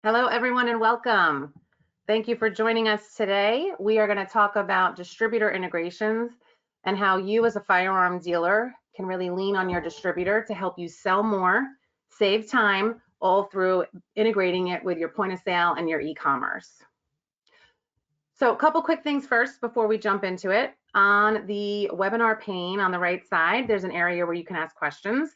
Hello, everyone, and welcome. Thank you for joining us today. We are going to talk about distributor integrations and how you as a firearm dealer can really lean on your distributor to help you sell more, save time, all through integrating it with your point of sale and your e-commerce. So a couple quick things first before we jump into it. On the webinar pane on the right side, there's an area where you can ask questions.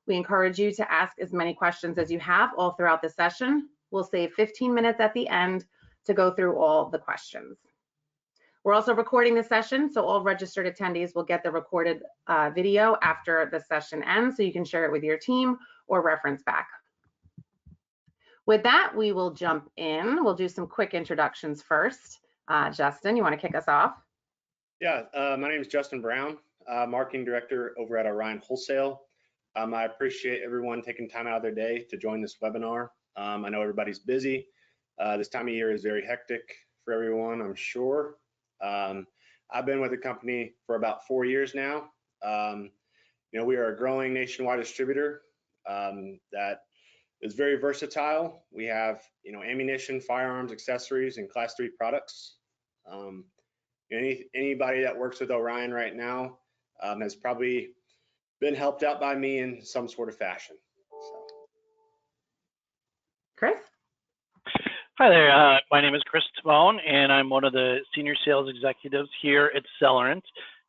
We encourage you to ask as many questions as you have all throughout the session. We'll save 15 minutes at the end to go through all the questions. We're also recording the session, so all registered attendees will get the recorded video after the session ends, so you can share it with your team or reference back. With that, we will jump in. We'll do some quick introductions first. Justin, you want to kick us off? Yeah, my name is Justin Brown, Marketing Director over at Orion Wholesale. I appreciate everyone taking time out of their day to join this webinar. I know everybody's busy. This time of year is very hectic for everyone, I'm sure. I've been with the company for about 4 years now. We are a growing nationwide distributor that is very versatile. We have, ammunition, firearms, accessories, and Class 3 products. Anybody that works with Orion right now has probably been helped out by me in some sort of fashion. Chris? Hi there, my name is Chris Tabone, and I'm one of the senior sales executives here at Celerant,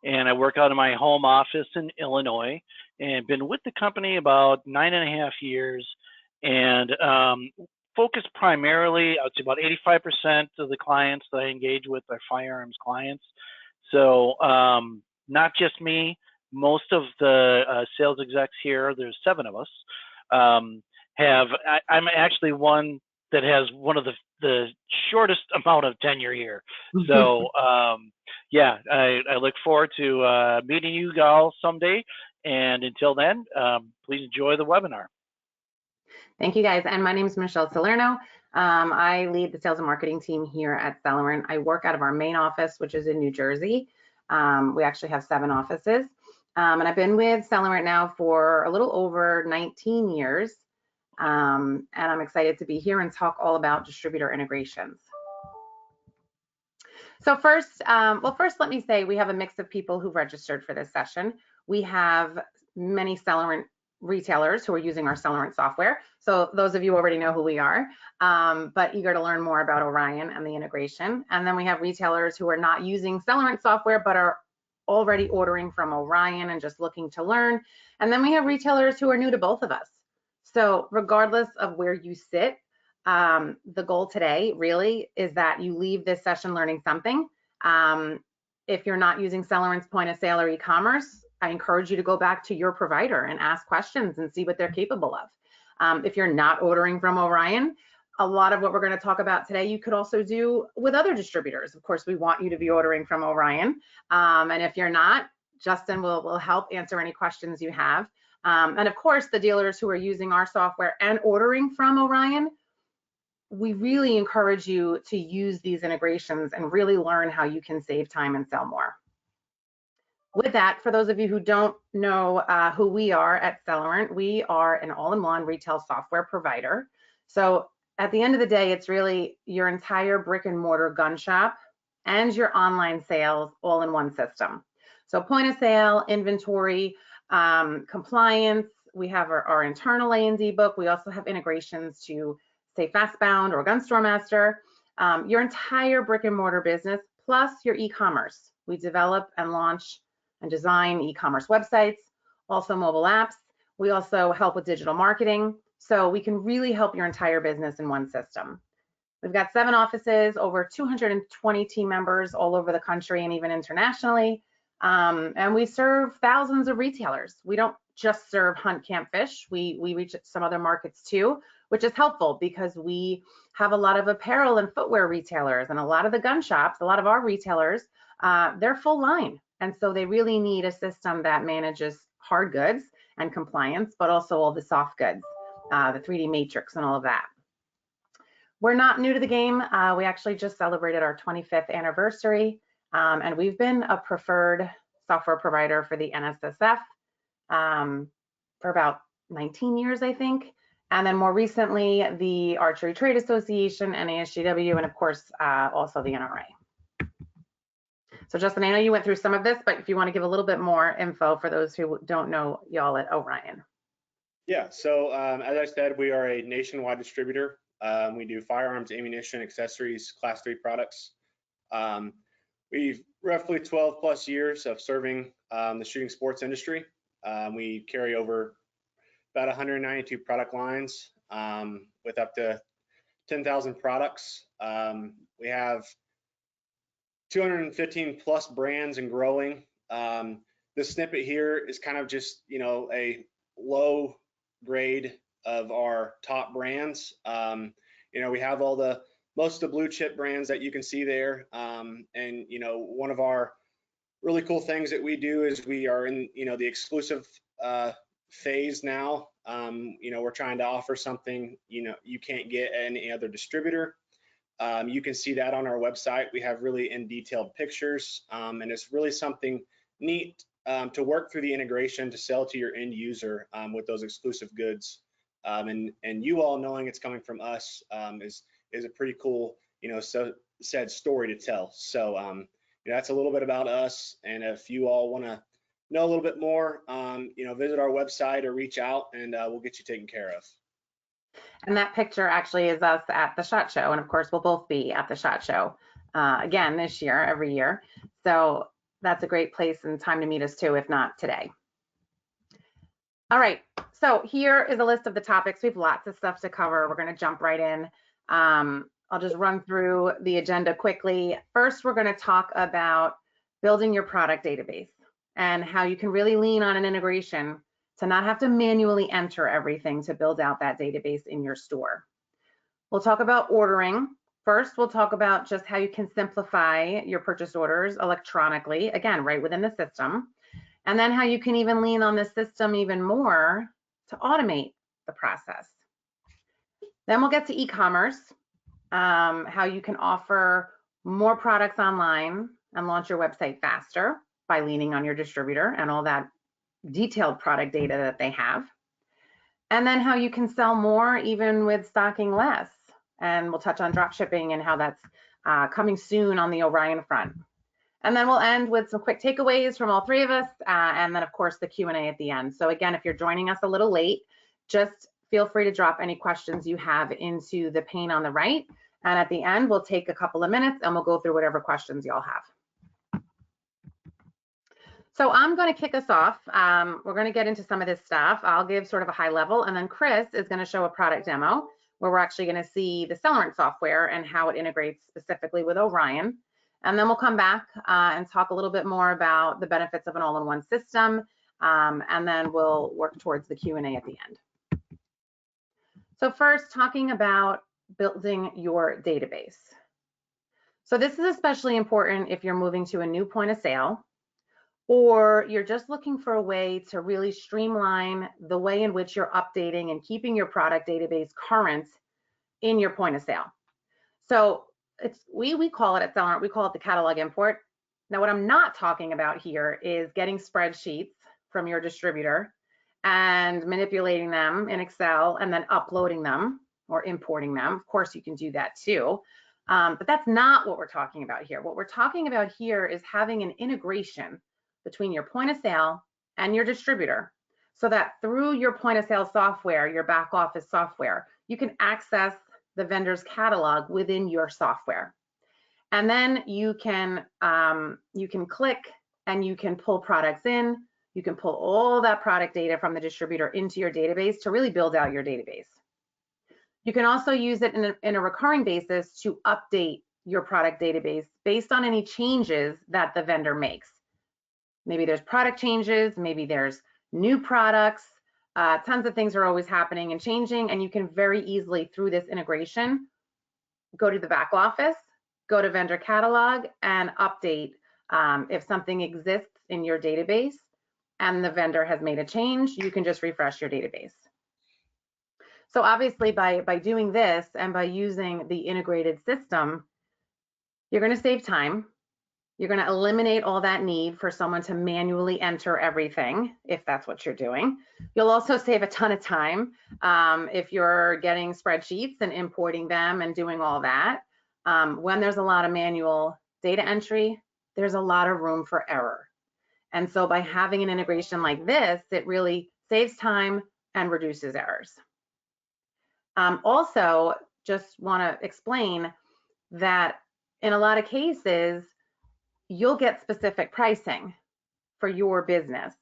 and I work out of my home office in Illinois, and been with the company about 9.5 years, and focus primarily, I would say about 85% of the clients that I engage with are firearms clients. So not just me, most of the sales execs here, there's 7 of us, I'm actually one that has one of the shortest amount of tenure here. So yeah, I look forward to meeting you all someday. And until then, please enjoy the webinar. Thank you, guys. And my name is Michele Salerno. I lead the sales and marketing team here at Celerant. I work out of our main office, which is in New Jersey. We actually have 7 offices. And I've been with Celerant now for a little over 19 years. And I'm excited to be here and talk all about distributor integrations. So first, let me say we have a mix of people who registered for this session. We have many Celerant retailers who are using our Celerant software. So those of you already know who we are, but eager to learn more about Orion and the integration. And then we have retailers who are not using Celerant software, but are already ordering from Orion and just looking to learn. And then we have retailers who are new to both of us. So regardless of where you sit, the goal today really is that you leave this session learning something. If you're not using Celerant's point of sale or e-commerce, I encourage you to go back to your provider and ask questions and see what they're capable of. If you're not ordering from Orion, a lot of what we're going to talk about today, you could also do with other distributors. Of course, we want you to be ordering from Orion. And if you're not, Justin will help answer any questions you have. And of course, the dealers who are using our software and ordering from Orion, we really encourage you to use these integrations and really learn how you can save time and sell more. With that, for those of you who don't know who we are at Celerant, we are an all-in-one retail software provider. So at the end of the day, it's really your entire brick and mortar gun shop and your online sales all in one system. So point of sale, inventory, compliance, we have our internal A&D book. We also have integrations to say Fastbound or Gun Store Master, your entire brick and mortar business, plus your e-commerce. We develop and launch and design e-commerce websites, also mobile apps. We also help with digital marketing. So we can really help your entire business in one system. We've got 7 offices, over 220 team members all over the country and even internationally. And we serve thousands of retailers. We don't just serve hunt, camp, fish. We reach some other markets too, which is helpful because we have a lot of apparel and footwear retailers and a lot of the gun shops, a lot of our retailers, they're full line. And so they really need a system that manages hard goods and compliance, but also all the soft goods, the 3D matrix and all of that. We're not new to the game. We actually just celebrated our 25th anniversary. And we've been a preferred software provider for the NSSF for about 19 years, I think. And then more recently, the Archery Trade Association, NASGW, and of course, also the NRA. So Justin, I know you went through some of this, but if you want to give a little bit more info for those who don't know y'all at Orion. Yeah, so as I said, we are a nationwide distributor. We do firearms, ammunition, accessories, Class 3 products. We've roughly 12 plus years of serving the shooting sports industry. We carry over about 192 product lines with up to 10,000 products. We have 215 plus brands and growing. This snippet here is kind of just, a low grade of our top brands. We have most of the blue chip brands that you can see there. And one of our really cool things that we do is we are in, the exclusive phase now. We're trying to offer something, you can't get at any other distributor. You can see that on our website. We have really in detailed pictures, and it's really something neat to work through the integration to sell to your end user with those exclusive goods. And you all knowing it's coming from us is a pretty cool, said story to tell. So that's a little bit about us. And if you all want to know a little bit more, visit our website or reach out, and we'll get you taken care of. And that picture actually is us at the SHOT Show. And of course, we'll both be at the SHOT Show again this year, every year. So that's a great place and time to meet us too, if not today. All right, so here is a list of the topics. We have lots of stuff to cover. We're going to jump right in. I'll just run through the agenda quickly. First, we're going to talk about building your product database and how you can really lean on an integration to not have to manually enter everything to build out that database in your store. We'll talk about ordering. First, we'll talk about just how you can simplify your purchase orders electronically, again, right within the system, and then how you can even lean on the system even more to automate the process. Then we'll get to e-commerce, how you can offer more products online and launch your website faster by leaning on your distributor and all that detailed product data that they have. And then how you can sell more even with stocking less. And we'll touch on dropshipping and how that's coming soon on the Orion front. And then we'll end with some quick takeaways from all three of us, and then of course the Q&A at the end. So again, if you're joining us a little late, just feel free to drop any questions you have into the pane on the right. And at the end, we'll take a couple of minutes and we'll go through whatever questions y'all have. So I'm going to kick us off. We're going to get into some of this stuff. I'll give sort of a high level, and then Chris is going to show a product demo where we're actually going to see the Celerant software and how it integrates specifically with Orion. And then we'll come back and talk a little bit more about the benefits of an all-in-one system, and then we'll work towards the Q&A at the end. So first, talking about building your database. So this is especially important if you're moving to a new point of sale, or you're just looking for a way to really streamline the way in which you're updating and keeping your product database current in your point of sale. So we call it at Celerant, we call it the catalog import. Now, what I'm not talking about here is getting spreadsheets from your distributor and manipulating them in Excel and then uploading them or importing them. Of course, you can do that too, but that's not what we're talking about here. What we're talking about here is having an integration between your point of sale and your distributor, so that through your point of sale software, your back office software, you can access the vendor's catalog within your software. And then you can click and you can pull products in. You can pull all that product data from the distributor into your database to really build out your database. You can also use it in a recurring basis to update your product database based on any changes that the vendor makes. Maybe there's product changes, maybe there's new products, tons of things are always happening and changing, and you can very easily, through this integration, go to the back office, go to vendor catalog, and update if something exists in your database and the vendor has made a change, you can just refresh your database. So obviously by doing this and by using the integrated system, you're going to save time. You're going to eliminate all that need for someone to manually enter everything, if that's what you're doing. You'll also save a ton of time If you're getting spreadsheets and importing them and doing all that, when there's a lot of manual data entry, there's a lot of room for error. And so by having an integration like this, it really saves time and reduces errors. Also, just want to explain that in a lot of cases, you'll get specific pricing for your business,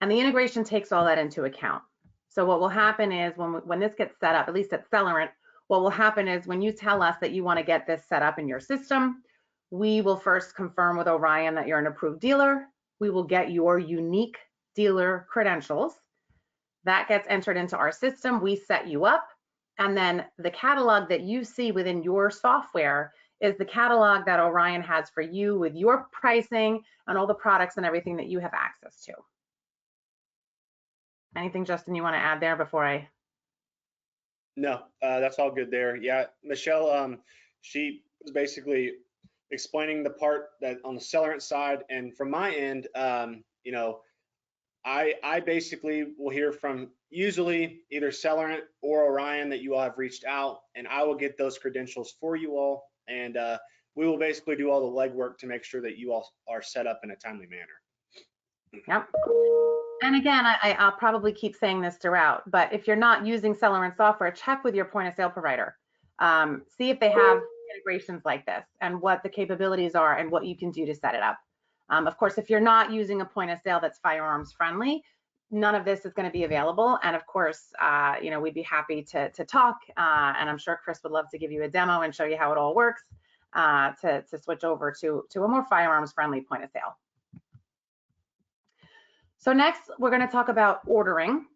and the integration takes all that into account. So what will happen is when this gets set up, at least at Celerant, what will happen is when you tell us that you want to get this set up in your system, we will first confirm with Orion that you're an approved dealer. We will get your unique dealer credentials. That gets entered into our system. We set you up, and then the catalog that you see within your software is the catalog that Orion has for you with your pricing and all the products and everything that you have access to. Anything, Justin, you want to add there before I? No, that's all good there. Yeah, Michele, she was basically explaining the part that on the Celerant side, and from my end, you know, I basically will hear from usually either Celerant or Orion that you all have reached out, and I will get those credentials for you all, and we will basically do all the legwork to make sure that you all are set up in a timely manner. Yep. And again, I'll probably keep saying this throughout, but if you're not using Celerant software, check with your point of sale provider. See if they have integrations like this and what the capabilities are and what you can do to set it up. Of course, if you're not using a point of sale that's firearms friendly, none of this is going to be available. And of course, you know, we'd be happy to talk, and I'm sure Chris would love to give you a demo and show you how it all works to switch over to a more firearms friendly point of sale. So next, we're going to talk about ordering.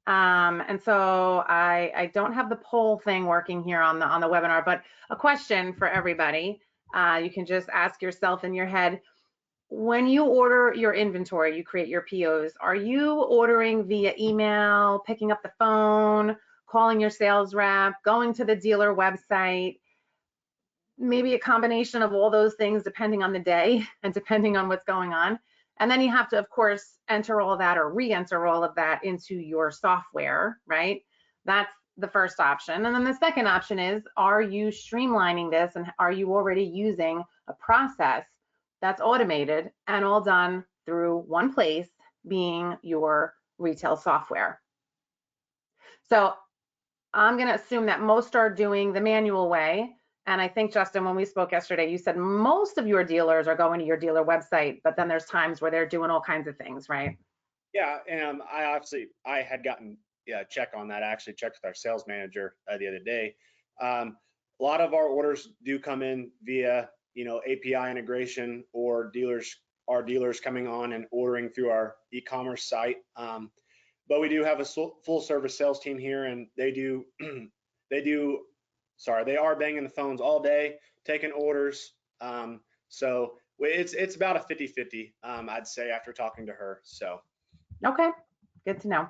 And so I don't have the poll thing working here on the webinar, but a question for everybody. You can just ask yourself in your head, when you order your inventory, you create your POs, are you ordering via email, picking up the phone, calling your sales rep, going to the dealer website? Maybe a combination of all those things depending on the day and depending on what's going on. And then you have to, of course, enter all that or re-enter all of that into your software, right? That's the first option. And then the second option is, are you streamlining this and are you already using a process that's automated and all done through one place, being your retail software? So I'm going to assume that most are doing the manual way. And I think, Justin, when we spoke yesterday, you said most of your dealers are going to your dealer website, but then there's times where they're doing all kinds of things, right? Yeah, and I had gotten a check on that. I actually checked with our sales manager the other day. A lot of our orders do come in via, you know, API integration or our dealers coming on and ordering through our e-commerce site. But we do have a full service sales team here, and they are banging the phones all day, taking orders. So it's about a 50-50, I'd say, after talking to her. So. Okay, good to know.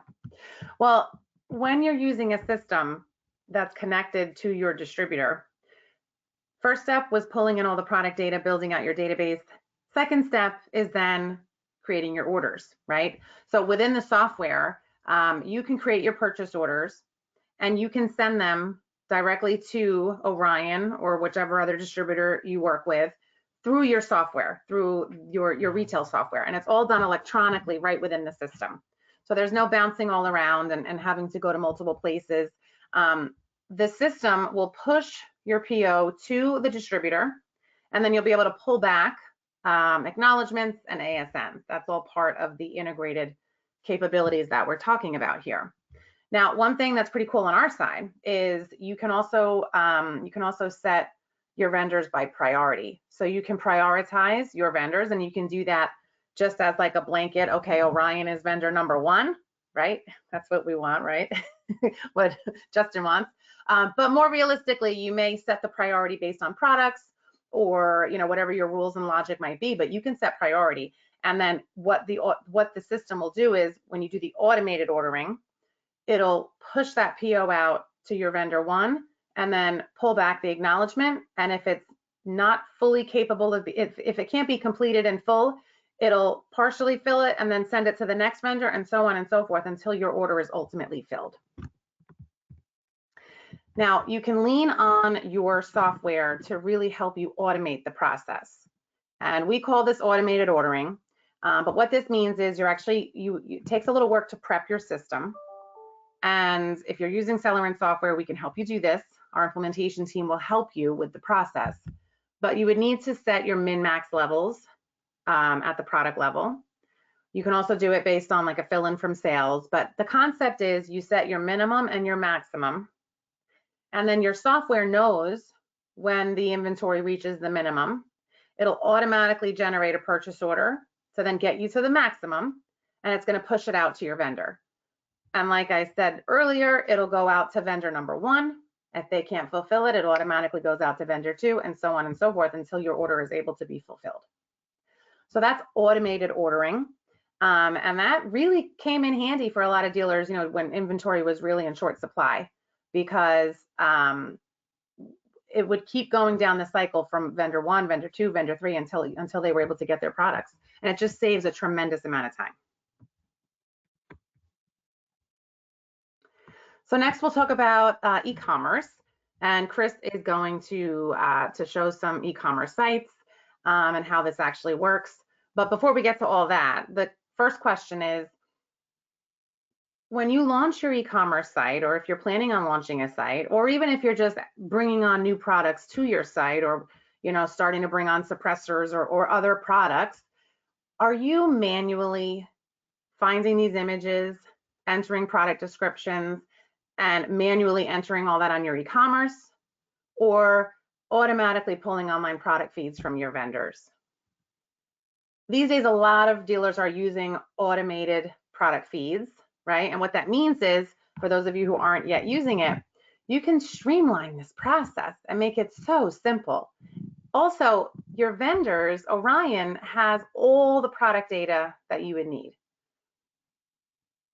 Well, when you're using a system that's connected to your distributor, first step was pulling in all the product data, building out your database. Second step is then creating your orders, right? So within the software, you can create your purchase orders and you can send them directly to Orion or whichever other distributor you work with through your software, through your retail software. And it's all done electronically right within the system. So there's no bouncing all around and having to go to multiple places. The system will push your PO to the distributor, and then you'll be able to pull back acknowledgements and ASNs. That's all part of the integrated capabilities that we're talking about here. Now, one thing that's pretty cool on our side is you can also set your vendors by priority. So you can prioritize your vendors, and you can do that just as like a blanket. Okay, Orion is vendor number 1, right? That's what we want, right? What Justin wants. But more realistically, you may set the priority based on products or, you know, whatever your rules and logic might be, but you can set priority. And then what the system will do is when you do the automated ordering, it'll push that PO out to your vendor 1 and then pull back the acknowledgement. And if it's not fully capable of, if it can't be completed in full, it'll partially fill it and then send it to the next vendor and so on and so forth until your order is ultimately filled. Now, you can lean on your software to really help you automate the process. And we call this automated ordering. But what this means is it takes a little work to prep your system. And if you're using Celerant software, we can help you do this. Our implementation team will help you with the process. But you would need to set your min-max levels at the product level. You can also do it based on like a fill-in from sales. But the concept is you set your minimum and your maximum. And then your software knows when the inventory reaches the minimum. It'll automatically generate a purchase order to then get you to the maximum, and it's going to push it out to your vendor. And like I said earlier, it'll go out to vendor number 1. If they can't fulfill it, it automatically goes out to vendor 2, and so on and so forth until your order is able to be fulfilled. So that's automated ordering. And that really came in handy for a lot of dealers, when inventory was really in short supply, because it would keep going down the cycle from vendor 1, vendor 2, vendor 3 until they were able to get their products. And it just saves a tremendous amount of time. So next we'll talk about e-commerce, and Chris is going to show some e-commerce sites and how this actually works. But before we get to all that, the first question is, when you launch your e-commerce site, or if you're planning on launching a site, or even if you're just bringing on new products to your site, or starting to bring on suppressors or other products, are you manually finding these images, entering product descriptions, and manually entering all that on your e-commerce, or automatically pulling online product feeds from your vendors? These days, a lot of dealers are using automated product feeds, right? And what that means is, for those of you who aren't yet using it, you can streamline this process and make it so simple. Also, your vendors, Orion has all the product data that you would need.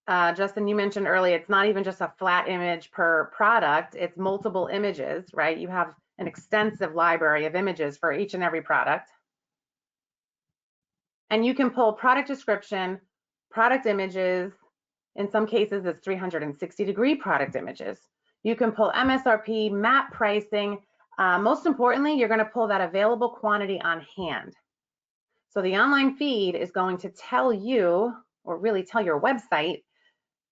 Justin, you mentioned earlier, it's not even just a flat image per product, it's multiple images, right? You have an extensive library of images for each and every product. And you can pull product description, product images. In some cases, it's 360-degree product images. You can pull MSRP, map pricing. Most importantly, you're going to pull that available quantity on hand. So the online feed is going to tell you, or really tell your website,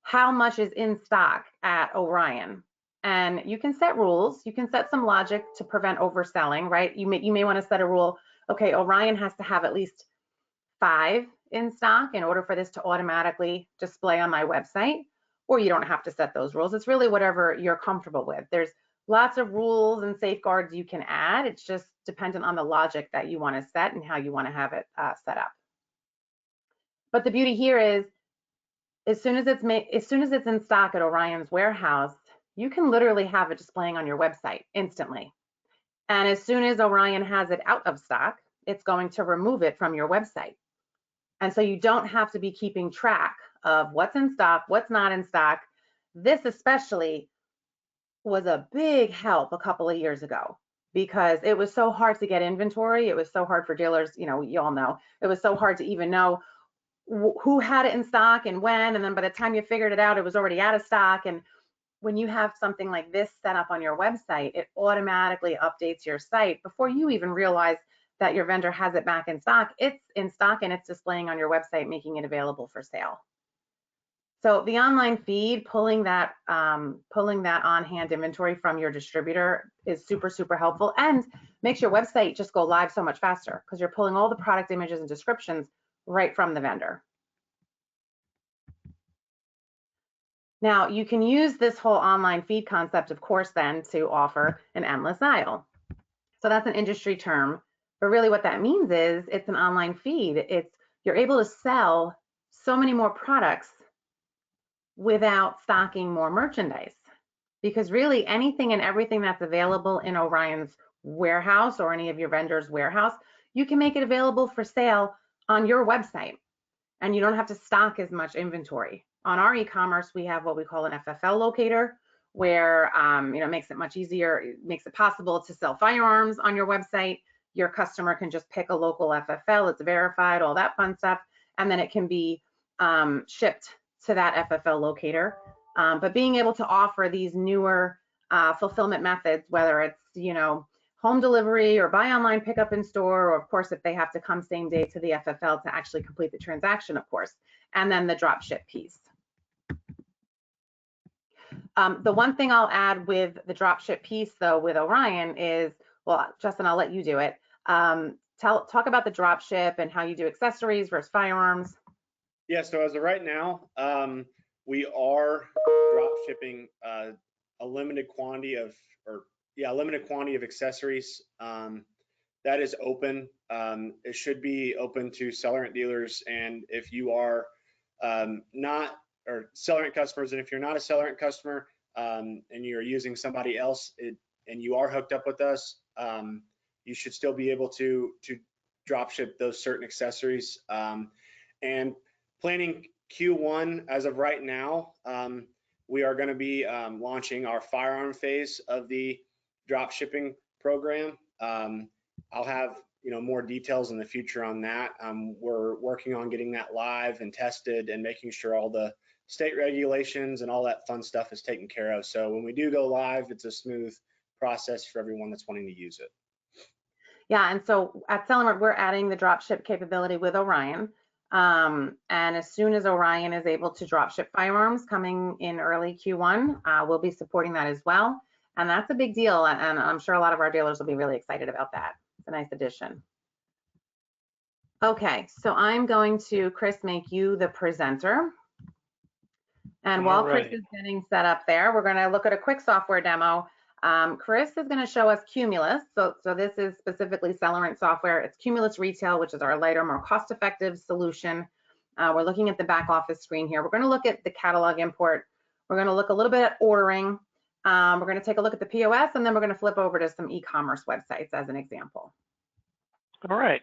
how much is in stock at Orion. And you can set rules. You can set some logic to prevent overselling, right? You may want to set a rule, okay, Orion has to have at least 5 in stock in order for this to automatically display on my website, or you don't have to set those rules. It's really whatever you're comfortable with. There's lots of rules and safeguards you can add. It's just dependent on the logic that you want to set and how you want to have it set up. But the beauty here is, as soon as it's in stock at Orion's warehouse, you can literally have it displaying on your website instantly. And as soon as Orion has it out of stock, it's going to remove it from your website. And so you don't have to be keeping track of what's in stock, what's not in stock. This especially was a big help a couple of years ago, because it was so hard to get inventory. It was so hard for dealers, you all know, it was so hard to even know who had it in stock and when, and then by the time you figured it out, it was already out of stock. And when you have something like this set up on your website, it automatically updates your site before you even realize that your vendor has it back in stock. It's in stock and it's displaying on your website, making it available for sale. So the online feed, pulling that on-hand inventory from your distributor is super, super helpful, and makes your website just go live so much faster, because you're pulling all the product images and descriptions right from the vendor. Now, you can use this whole online feed concept, of course, then to offer an endless aisle. So that's an industry term, but really what that means is it's an online feed. You're able to sell so many more products without stocking more merchandise, because really anything and everything that's available in Orion's warehouse or any of your vendor's warehouse, you can make it available for sale on your website, and you don't have to stock as much inventory. On our e-commerce, we have what we call an FFL locator, where it makes it much easier. It makes it possible to sell firearms on your website. Your customer can just pick a local FFL, it's verified, all that fun stuff, and then it can be shipped to that FFL locator. But being able to offer these newer fulfillment methods, whether it's, home delivery or buy online, pickup in store, or of course, if they have to come same day to the FFL to actually complete the transaction, of course, and then the drop ship piece. The one thing I'll add with the drop ship piece though with Orion is, well, Justin, I'll let you do it. Talk about the drop ship and how you do accessories versus firearms. Yeah, so as of right now, we are drop shipping a limited quantity of, accessories. That is open. It should be open to Celerant dealers, and if you are not, or Celerant customers, and if you're not a Celerant customer and you're using somebody else and you are hooked up with us, you should still be able to drop ship those certain accessories. And planning Q1 as of right now, we are going to be launching our firearm phase of the drop shipping program. I'll have more details in the future on that. We're working on getting that live and tested and making sure all the state regulations and all that fun stuff is taken care of. So when we do go live, it's a smooth process for everyone that's wanting to use it. Yeah, and so at Celerant, we're adding the drop ship capability with Orion. And as soon as Orion is able to drop ship firearms coming in early Q1, we'll be supporting that as well. And that's a big deal. And I'm sure a lot of our dealers will be really excited about that. It's a nice addition. Okay, so I'm going to, Chris, make you the presenter. And while Chris is getting set up there, we're going to look at a quick software demo. Chris is going to show us Cumulus. So this is specifically Celerant software. It's Cumulus Retail, which is our lighter, more cost-effective solution. We're looking at the back office screen here. We're going to look at the catalog import. We're going to look a little bit at ordering. We're going to take a look at the POS, and then we're going to flip over to some e-commerce websites as an example. All right,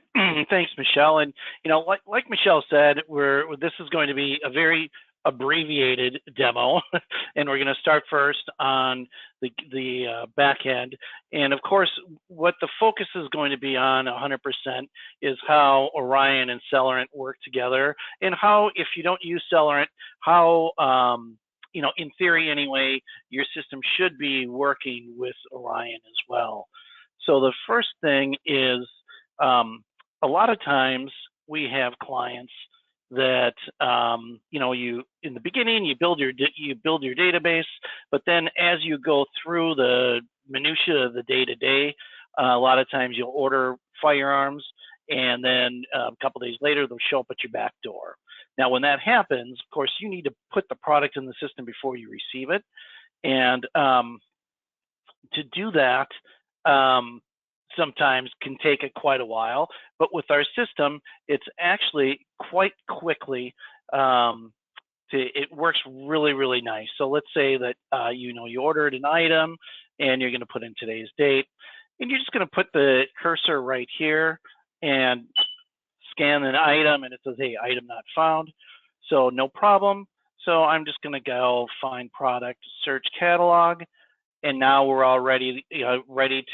thanks, Michele. And like Michele said, this is going to be a very abbreviated demo, and we're going to start first on the back end. And of course, what the focus is going to be on 100% is how Orion and Celerant work together, and how, if you don't use Celerant, how in theory anyway, your system should be working with Orion as well. So the first thing is, a lot of times we have clients that you in the beginning you build your database, but then as you go through the minutia of the day-to-day, a lot of times you'll order firearms, and then a couple days later they'll show up at your back door. Now when that happens, of course, you need to put the product in the system before you receive it, and to do that sometimes can take quite a while, but with our system, it's actually quite quickly, it works really, really nice. So let's say that, you ordered an item and you're going to put in today's date, and you're just going to put the cursor right here and scan an item, and it says, hey, item not found. So no problem. So I'm just going to go find product, search catalog, and now we're all ready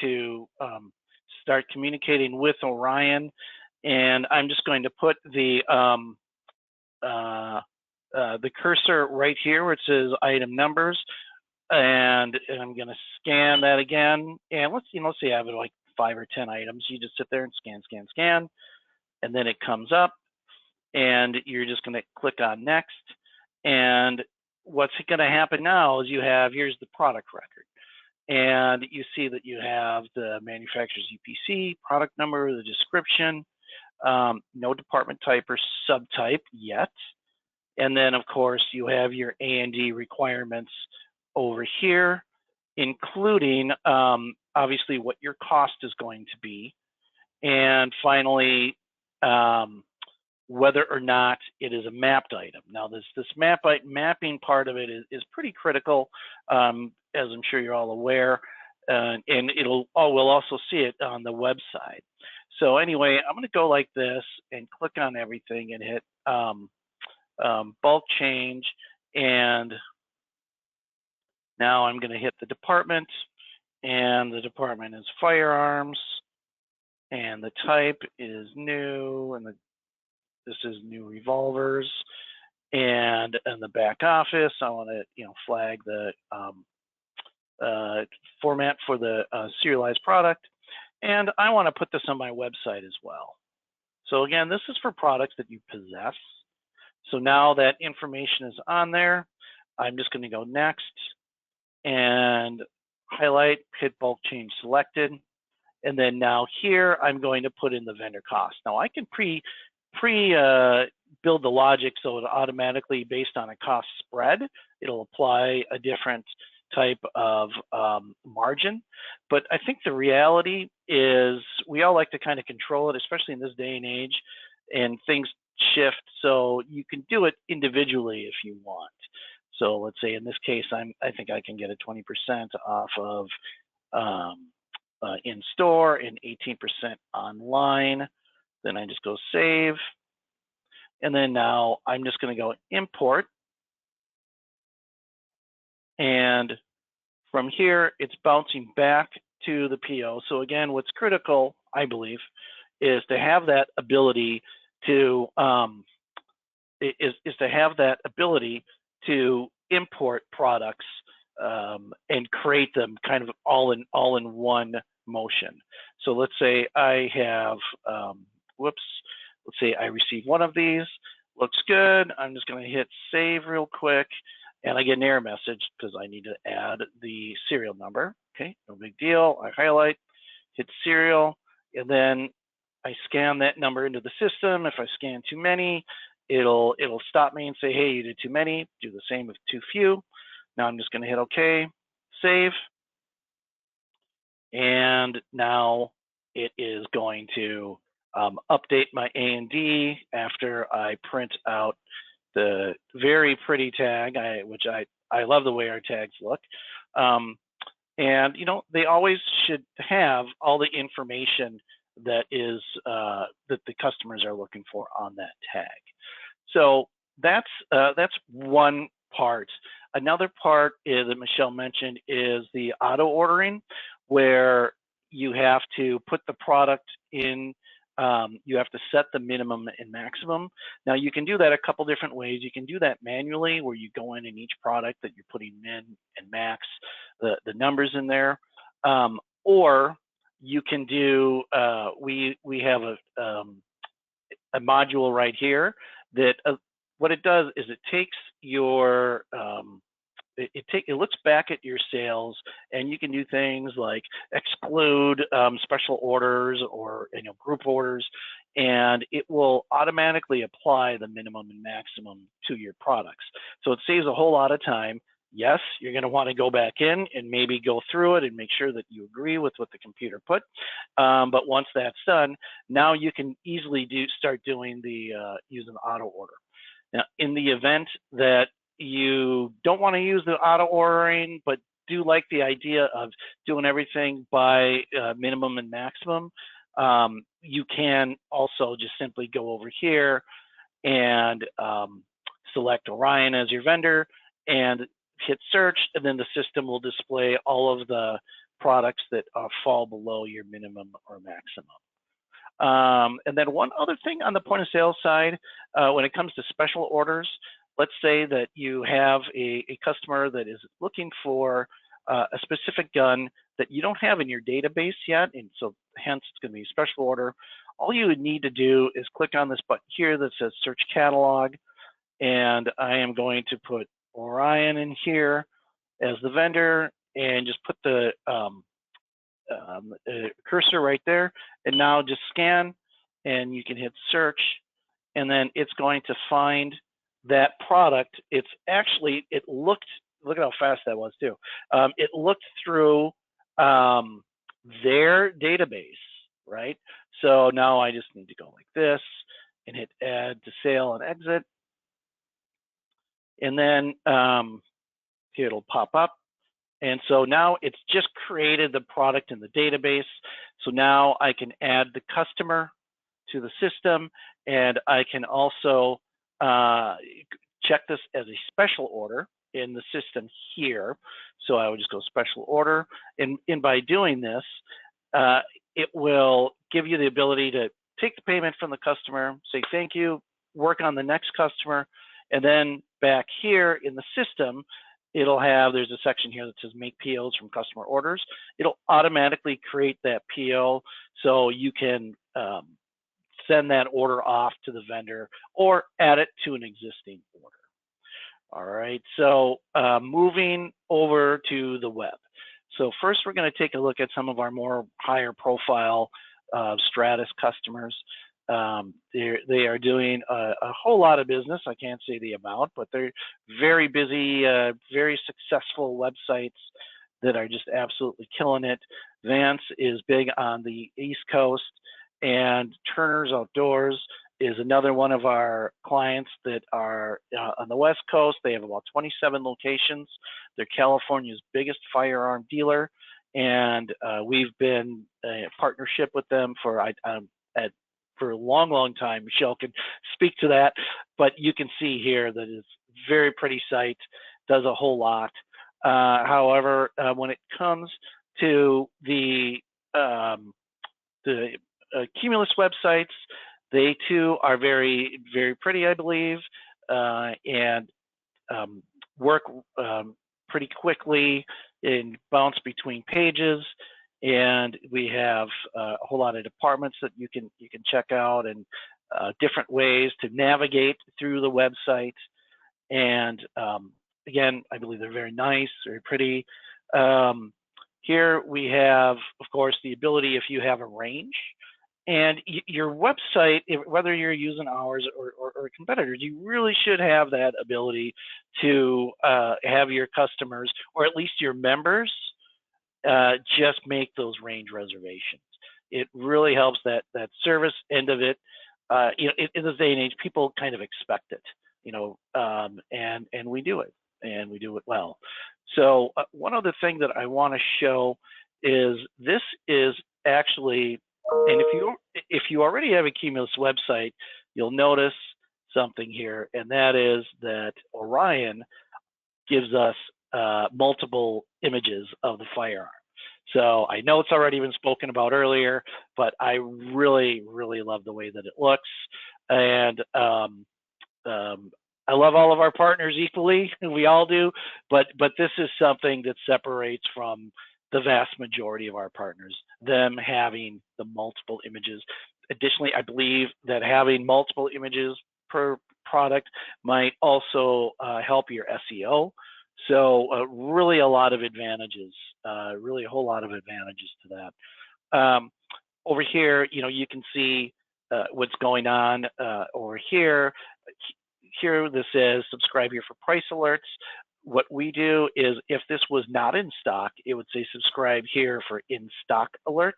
to start communicating with Orion. And I'm just going to put the cursor right here where it says item numbers, and I'm going to scan that again. And let's say I have like 5 or 10 items. You just sit there and scan, and then it comes up, and you're just going to click on next. And what's going to happen now is here's the product record. And you see that you have the manufacturer's UPC, product number, the description, no department type or subtype yet. And then, of course, you have your A&D requirements over here, including, obviously, what your cost is going to be. And finally, whether or not it is a mapped item. Now, this mapping part of it is pretty critical, as I'm sure you're all aware, and we'll also see it on the website. So anyway, I'm going to go like this and click on everything and hit bulk change, and now I'm going to hit the department, and the department is firearms, and the type is new, and this is new revolvers. And in the back office, I want to flag the format for the serialized product. And I want to put this on my website as well. So again, this is for products that you possess. So now that information is on there, I'm just going to go next and highlight, hit bulk change selected. And then now here, I'm going to put in the vendor cost. Now I can build the logic so it automatically, based on a cost spread, it'll apply a different type of margin. But I think the reality is we all like to kind of control it, especially in this day and age, and things shift. So you can do it individually if you want. So let's say in this case, I think I can get a 20% off of in store and 18% online. Then I just go save. And then now I'm just going to go import. And from here, it's bouncing back to the PO. So again, what's critical, I believe, is to have that ability to import products and create them kind of all in one motion. So let's say I have, let's say I receive one of these, looks good. I'm just going to hit save real quick, and I get an error message because I need to add the serial number. Okay, no big deal. I highlight, hit serial, and then I scan that number into the system. If I scan too many, it'll stop me and say, hey, you did too many. Do the same with too few. Now I'm just going to hit OK, save, and now it is going to update my A&D after I print out the very pretty tag, which I love the way our tags look. And you know, they always should have all the information that is that the customers are looking for on that tag. So that's one part. Another part that Michele mentioned is the auto ordering, where you have to put the product in. You have to set the minimum and maximum. Now you can do that a couple different ways. You can do that manually, where you go in each product that you're putting min and max the numbers in there, or you can do. We have a module right here that what it does is it takes your it looks back at your sales, and you can do things like exclude special orders or group orders, and it will automatically apply the minimum and maximum to your products. So it saves a whole lot of time. Yes, you're going to want to go back in and maybe go through it and make sure that you agree with what the computer put. But once that's done, now you can easily start doing the using auto order. Now, in the event that you don't want to use the auto ordering, but do like the idea of doing everything by minimum and maximum, you can also just simply go over here and select Orion as your vendor and hit search, and then the system will display all of the products that fall below your minimum or maximum. And then one other thing on the point of sale side, when it comes to special orders, let's say that you have a customer that is looking for a specific gun that you don't have in your database yet, and so hence it's going to be a special order. All you would need to do is click on this button here that says Search Catalog, and I am going to put Orion in here as the vendor, and just put the cursor right there, and now just scan, and you can hit search, and then it's going to find that product. It's actually, look at how fast that was too. It looked through their database, right? So now I just need to go like this and hit add to sale and exit. And then here it'll pop up. And so now it's just created the product in the database. So now I can add the customer to the system, and I can also check this as a special order in the system here. So I would just go special order. And by doing this, it will give you the ability to take the payment from the customer, say thank you, work on the next customer, and then back here in the system, it'll have, there's a section here that says make POs from customer orders. It'll automatically create that PO so you can send that order off to the vendor or add it to an existing order. All right, so moving over to the web. So first we're going to take a look at some of our more higher profile Stratus customers. They are doing a whole lot of business. I can't say the amount, but they're very busy, very successful websites that are just absolutely killing it. Vance is big on the East Coast, and Turner's Outdoors is another one of our clients that are on the West Coast. They have about 27 locations. They're California's biggest firearm dealer, and we've been in partnership with them for a long time. Michele can speak to that, but you can see here that it's very pretty site, does a whole lot. However, when it comes to the Cumulus websites, they too are very, very pretty, I believe, and work pretty quickly and bounce between pages. And we have a whole lot of departments that you can check out, and different ways to navigate through the website. And again, I believe they're very nice, very pretty. Here we have, of course, the ability, if you have a range, and your website, whether you're using ours or competitors, you really should have that ability to have your customers, or at least your members, just make those range reservations. It really helps that service end of it. In this day and age, people kind of expect it, and we do it, and we do it well. So one other thing that I want to show is this is actually, and if you already have a Cumulus website, you'll notice something here, and that is that Orion gives us multiple images of the firearm. So I know it's already been spoken about earlier, but I really, really love the way that it looks. And I love all of our partners equally, and we all do, but this is something that separates from the vast majority of our partners, them having the multiple images. Additionally, I believe that having multiple images per product might also help your SEO. So really a lot of advantages, really a whole lot of advantages to that. Over here, you can see what's going on over here. Here this says subscribe here for price alerts. What we do is, if this was not in stock, it would say subscribe here for in stock alerts.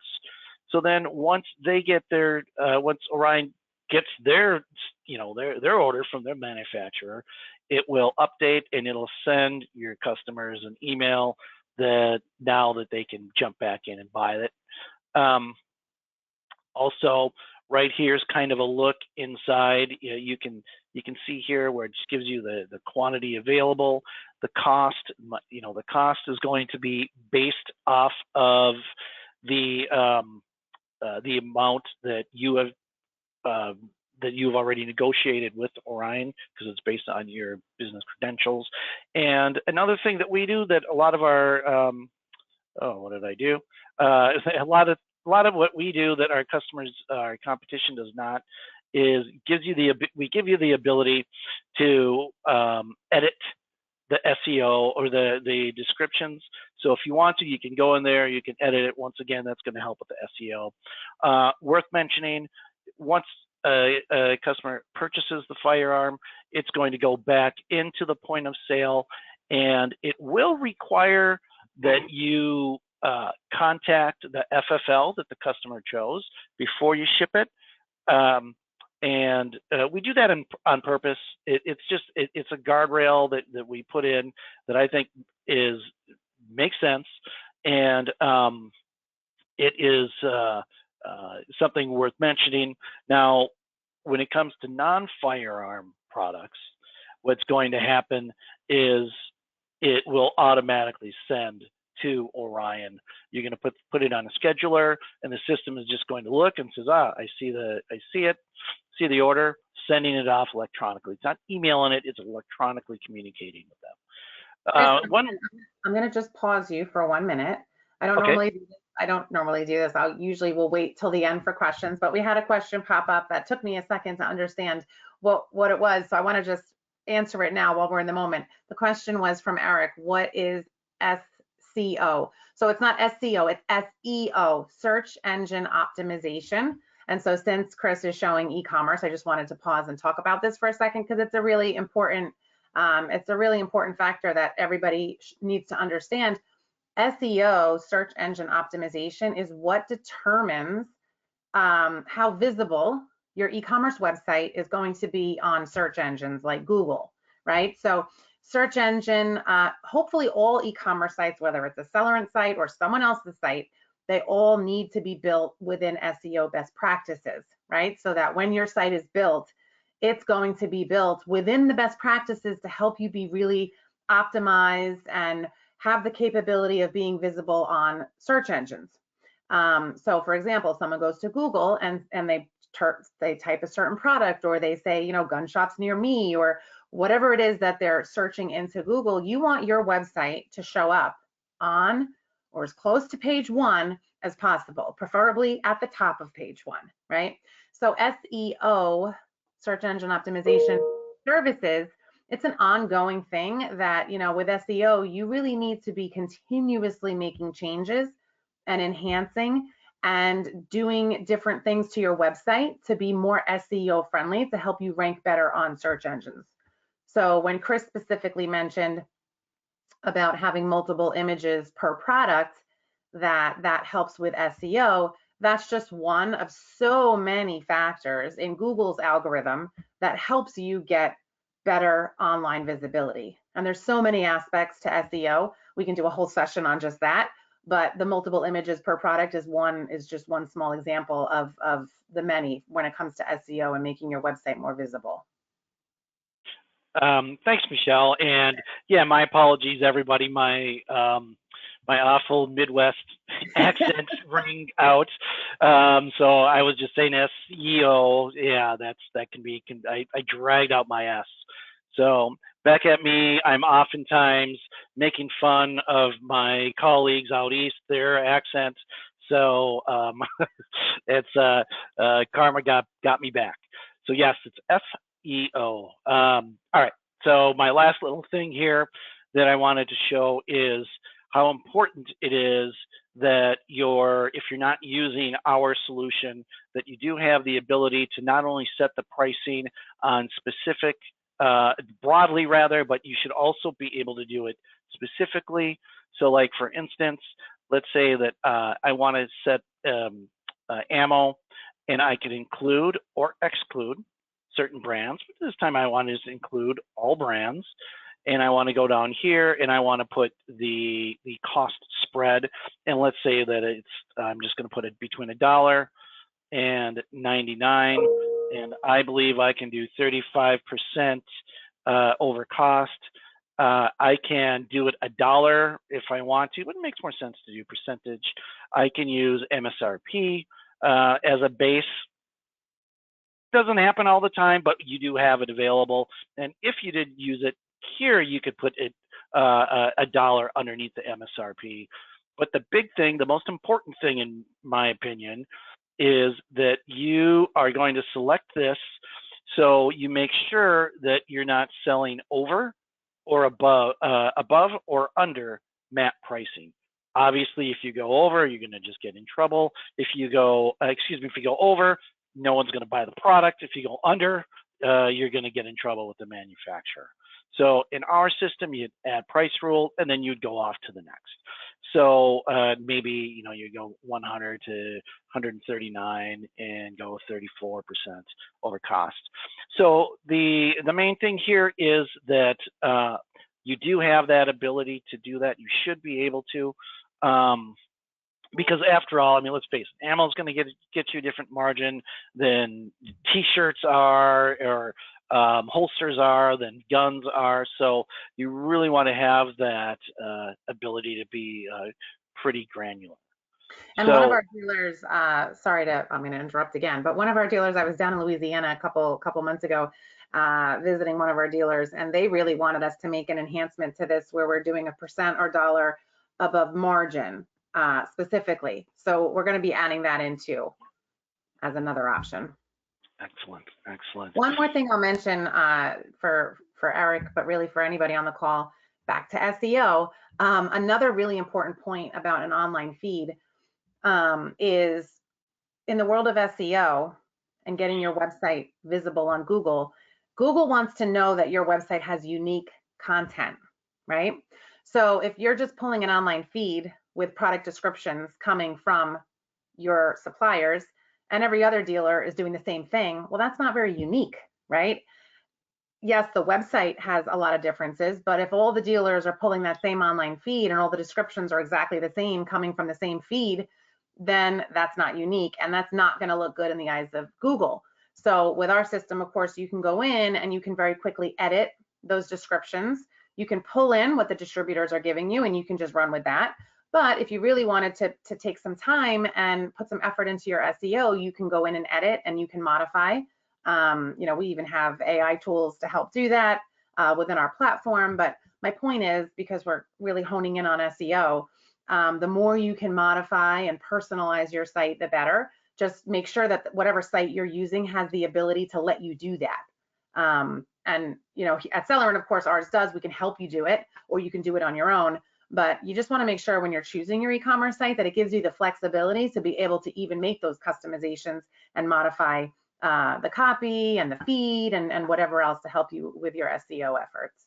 So then once they get their, once Orion gets their order from their manufacturer, it will update and it'll send your customers an email that now that they can jump back in and buy it. Also, right here is kind of a look inside. You can see here where it just gives you the quantity available. The cost, the cost is going to be based off of the amount that you have you've already negotiated with Orion, because it's based on your business credentials. And another thing that we do that a lot of our what did I do? A lot of what we do that our customers, our competition does not, is we give you the ability to edit the SEO or the descriptions. So if you want to, you can go in there, you can edit it. Once again, that's going to help with the SEO. Worth mentioning, once a customer purchases the firearm, it's going to go back into the point of sale, and it will require that you contact the FFL that the customer chose before you ship it. And we do that on purpose. It's a guardrail that we put in that I think makes sense, and it is something worth mentioning. Now, when it comes to non-firearm products, what's going to happen is it will automatically send to Orion. You're going to put it on a scheduler, and the system is just going to look and says, I see the order, sending it off electronically. It's not emailing it, it's electronically communicating with One, I'm going to just pause you for 1 minute. I don't okay. normally do this. I don't normally do this. I'll usually will wait till the end for questions, but we had a question pop up that took me a second to understand what it was. So I want to just answer it now while we're in the moment. The question was from Eric, what is SEO? So it's not SEO, it's SEO, search engine optimization. And so since Chris is showing e-commerce, I just wanted to pause and talk about this for a second because it's a really important factor that everybody needs to understand. SEO, search engine optimization, is what determines how visible your e-commerce website is going to be on search engines like Google, right? So search engine, hopefully all e-commerce sites, whether it's a Celerant site or someone else's site, they all need to be built within SEO best practices, right? So that when your site is built, it's going to be built within the best practices to help you be really optimized and have the capability of being visible on search engines. So for example, someone goes to Google and they type a certain product, or they say, gun shops near me, or whatever it is that they're searching into Google. You want your website to show up on or as close to page 1 as possible, preferably at the top of page 1, right? So SEO, search engine optimization services, it's an ongoing thing that, with SEO, you really need to be continuously making changes and enhancing and doing different things to your website to be more SEO friendly, to help you rank better on search engines. So when Chris specifically mentioned about having multiple images per product, that helps with SEO, that's just one of so many factors in Google's algorithm that helps you get better online visibility. And there's so many aspects to SEO. We can do a whole session on just that, but the multiple images per product is just one small example of the many when it comes to SEO and making your website more visible. Thanks, Michele. And yeah, my apologies, everybody. My awful Midwest accent rang out. So I was just saying SEO. Yeah, I dragged out my S. So back at me, I'm oftentimes making fun of my colleagues out east, their accent. So it's karma got me back. So yes, it's SEO. All right. So my last little thing here that I wanted to show is how important it is that if you're not using our solution, that you do have the ability to not only set the pricing on specific, broadly rather, but you should also be able to do it specifically. So like, for instance, let's say that I want to set ammo, and I could include or exclude certain brands, but this time I want to include all brands. And I want to go down here and I want to put the cost spread. And let's say that I'm just going to put it between $1 and 99. And I believe I can do 35% over cost. I can do it $1 if I want to, but it makes more sense to do percentage. I can use MSRP as a base. Doesn't happen all the time, but you do have it available. And if you did use it here, you could put it $1 underneath the MSRP. But the big thing, the most important thing in my opinion, is that you are going to select this so you make sure that you're not selling over or above or under MAP pricing. Obviously, if you go over, you're going to just get in trouble. If you go, if you go over, no one's going to buy the product. If you go under, you're going to get in trouble with the manufacturer. So in our system, you'd add price rule, and then you'd go off to the next. So maybe you go 100 to 139 and go 34% over cost. So the main thing here is that you do have that ability to do that. You should be able to. Because after all, I mean, let's face it, ammo is going to get you a different margin than T-shirts are, or holsters are, than guns are. So you really want to have that ability to be pretty granular. And one of our dealers, I'm going to interrupt again, but one of our dealers, I was down in Louisiana a couple months ago, visiting one of our dealers, and they really wanted us to make an enhancement to this where we're doing a percent or dollar above margin specifically. So we're going to be adding that in too as another option. Excellent, excellent. One more thing I'll mention for Eric, but really for anybody on the call, back to SEO. Another really important point about an online feed is in the world of SEO and getting your website visible on Google, Google wants to know that your website has unique content, right? So if you're just pulling an online feed with product descriptions coming from your suppliers and every other dealer is doing the same thing, well, that's not very unique, right? Yes, the website has a lot of differences, but if all the dealers are pulling that same online feed and all the descriptions are exactly the same coming from the same feed, then that's not unique and that's not going to look good in the eyes of Google. So with our system, of course, you can go in and you can very quickly edit those descriptions. You can pull in what the distributors are giving you and you can just run with that. But if you really wanted to take some time and put some effort into your SEO, you can go in and edit and you can modify. You know, we even have AI tools to help do that within our platform. But my point is, because we're really honing in on SEO, the more you can modify and personalize your site, the better. Just make sure that whatever site you're using has the ability to let you do that. And, you know, at Celerant, of course, ours does. We can help you do it, or you can do it on your own. But you just want to make sure when you're choosing your e-commerce site that it gives you the flexibility to be able to even make those customizations and modify the copy and the feed and whatever else to help you with your SEO efforts.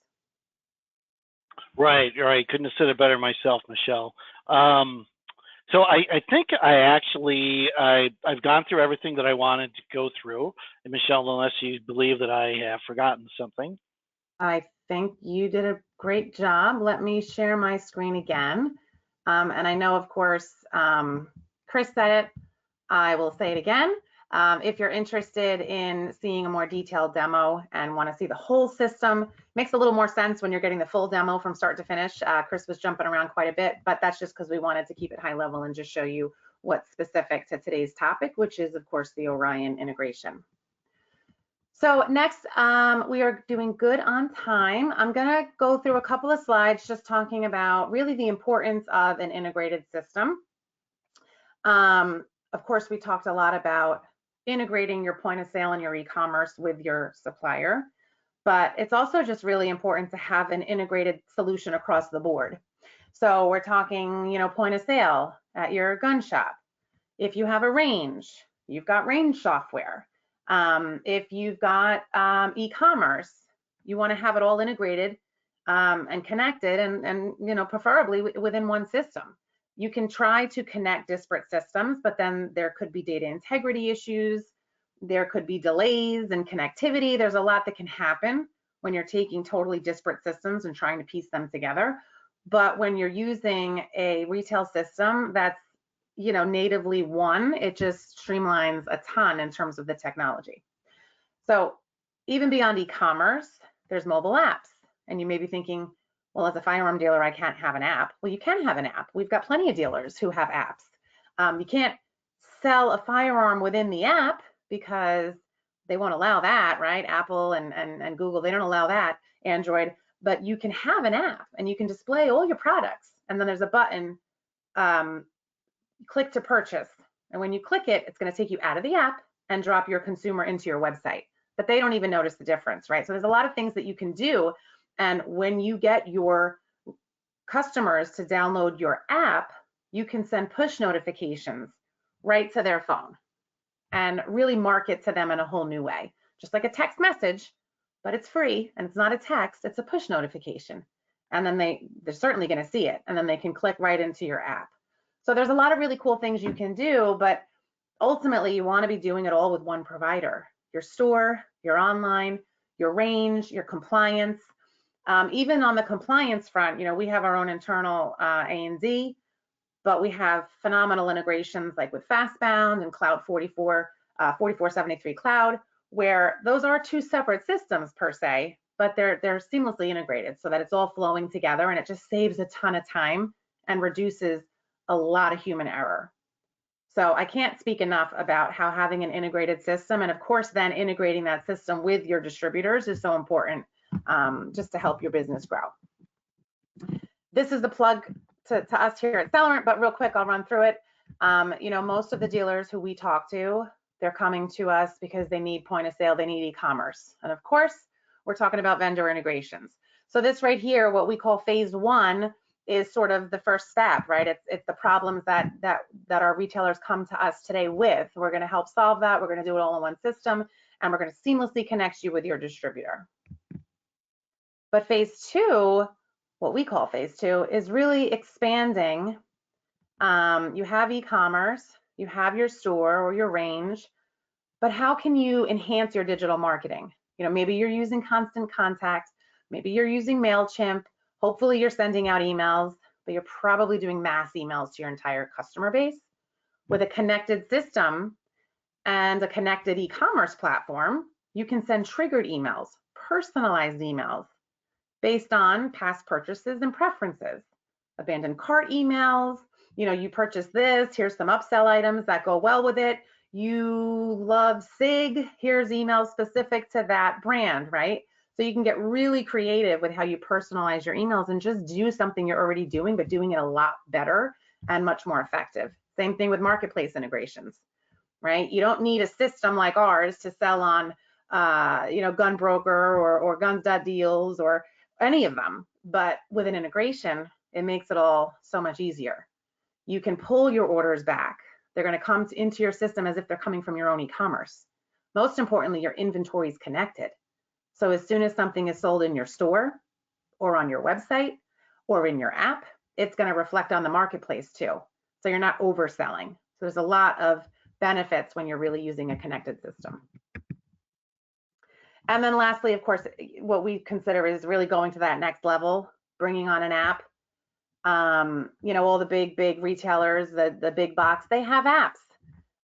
Right, right. Couldn't have said it better myself, Michele. So I think I've gone through everything that I wanted to go through. And Michele, unless you believe that I have forgotten something. I think you did a great job. Let me share my screen again. And I know, of course, Chris said it. I will say it again. If you're interested in seeing a more detailed demo and want to see the whole system, makes a little more sense when you're getting the full demo from start to finish. Chris was jumping around quite a bit, but that's just because we wanted to keep it high level and just show you what's specific to today's topic, which is, of course, the Orion integration. So next, we are doing good on time. I'm going to go through a couple of slides just talking about really the importance of an integrated system. Of course, we talked a lot about integrating your point of sale and your e-commerce with your supplier, but it's also just really important to have an integrated solution across the board. So we're talking, you know, point of sale at your gun shop. If you have a range, you've got range software. If you've got e-commerce, you want to have it all integrated and connected and you know, preferably within one system. You can try to connect disparate systems, but then there could be data integrity issues. There could be delays in connectivity. There's a lot that can happen when you're taking totally disparate systems and trying to piece them together. But when you're using a retail system that's, you know, natively one, it just streamlines a ton in terms of the technology. So even beyond e-commerce, there's mobile apps. And you may be thinking, well, as a firearm dealer, I can't have an app. Well, you can have an app. We've got plenty of dealers who have apps. You can't sell a firearm within the app because they won't allow that, right? Apple and Google, they don't allow that, Android, but you can have an app and you can display all your products. And then there's a button, click to purchase. And when you click it, it's going to take you out of the app and drop your consumer into your website. But they don't even notice the difference, right? So there's a lot of things that you can do. And when you get your customers to download your app, you can send push notifications right to their phone and really market to them in a whole new way. Just like a text message, but it's free and it's not a text, it's a push notification. And then they're certainly going to see it and then they can click right into your app. So there's a lot of really cool things you can do, but ultimately you want to be doing it all with one provider. Your store, your online, your range, your compliance. Even on the compliance front, you know, we have our own internal A&D, but we have phenomenal integrations like with Fastbound and Cloud 4473 Cloud, where those are two separate systems per se, but they're seamlessly integrated so that it's all flowing together and it just saves a ton of time and reduces a lot of human error. So I can't speak enough about how having an integrated system, and of course then integrating that system with your distributors, is so important, just to help your business grow. This is the plug to us here at Celerant, but real quick, I'll run through it. You know, most of the dealers who we talk to, they're coming to us because they need point of sale, they need e-commerce. And of course, we're talking about vendor integrations. So this right here, what we call phase one, is sort of the first step, right? It's the problems that our retailers come to us today with. We're going to help solve that. We're going to do it all in one system, and we're going to seamlessly connect you with your distributor. But phase two, what we call phase two, is really expanding. You have e-commerce, you have your store or your range, but how can you enhance your digital marketing? You know, maybe you're using Constant Contact, maybe you're using MailChimp, hopefully you're sending out emails, but you're probably doing mass emails to your entire customer base. With a connected system and a connected e-commerce platform, you can send triggered emails, personalized emails based on past purchases and preferences, abandoned cart emails. You know, you purchased this, here's some upsell items that go well with it. You love SIG, here's emails specific to that brand, right? So you can get really creative with how you personalize your emails and just do something you're already doing, but doing it a lot better and much more effective. Same thing with marketplace integrations, right? You don't need a system like ours to sell on, you know, Gunbroker or Guns.Deals or any of them, but with an integration, it makes it all so much easier. You can pull your orders back. They're going to come into your system as if they're coming from your own e-commerce. Most importantly, your inventory is connected. So as soon as something is sold in your store or on your website or in your app, it's going to reflect on the marketplace too. So you're not overselling. So there's a lot of benefits when you're really using a connected system. And then lastly, of course, what we consider is really going to that next level, bringing on an app. You know, all the big retailers, the big box, they have apps.